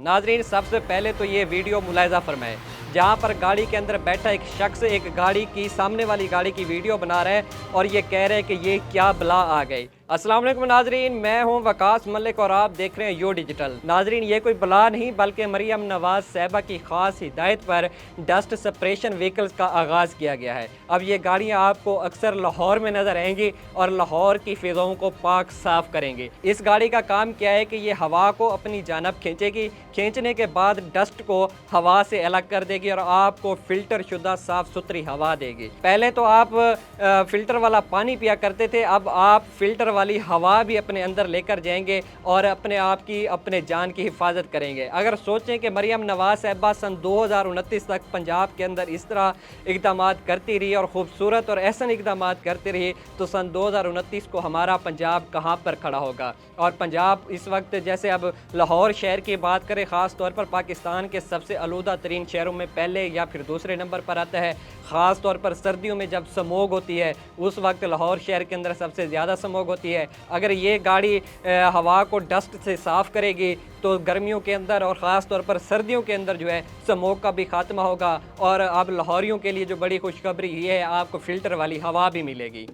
नाजरीन, सबसे पहले तो ये वीडियो मुलाहिजा फरमाएं, जहाँ पर गाड़ी के अंदर बैठा एक शख्स एक गाड़ी की सामने वाली गाड़ी की वीडियो बना रहा है और ये कह रहे हैं कि ये क्या बला आ गई। अस्सलाम वालेकुम नाजरीन, मैं हूँ वकास मलिक और आप देख रहे हैं यो डिजिटल। नाजरीन, ये कोई बला नहीं बल्कि मरियम नवाज साहिबा की ख़ास हिदायत पर डस्ट सप्रेशन व्हीकल्स का आगाज़ किया गया है। अब ये गाड़ियाँ आपको अक्सर लाहौर में नज़र आएंगी और लाहौर की फ़िज़ाओं को पाक साफ़ करेंगी। इस गाड़ी का काम क्या है कि ये हवा को अपनी जानब खींचेगी, खींचने के बाद डस्ट को हवा से अलग कर देगी और आपको फ़िल्टर शुदा साफ़ सुथरी हवा देगी। पहले तो आप फ़िल्टर वाला पानी पिया करते थे, अब आप फ़िल्टर वाली हवा भी अपने अंदर लेकर जाएंगे और अपने आप की अपने जान की हिफाजत करेंगे। अगर सोचें कि मरियम नवाज साहिबा सन 2029 तक पंजाब के अंदर इस तरह इक़दाम करती रही और ख़ूबसूरत और एहसन इक़दाम करती रही तो सन 2029 को हमारा पंजाब कहाँ पर खड़ा होगा। और पंजाब इस वक्त जैसे अब लाहौर शहर की बात करें, ख़ास तौर पर पाकिस्तान के सबसे आलूदा तरीन शहरों में पहले या फिर दूसरे नंबर पर आता है। ख़ास तौर पर सर्दियों में जब स्मॉग होती है उस वक्त लाहौर शहर के अंदर सबसे ज़्यादा स्मॉग होती है। अगर ये गाड़ी हवा को डस्ट से साफ़ करेगी तो गर्मियों के अंदर और ख़ास तौर पर सर्दियों के अंदर जो है स्मॉग का भी खात्मा होगा। और अब लाहौरियों के लिए जो बड़ी खुशखबरी ये है, आपको फ़िल्टर वाली हवा भी मिलेगी।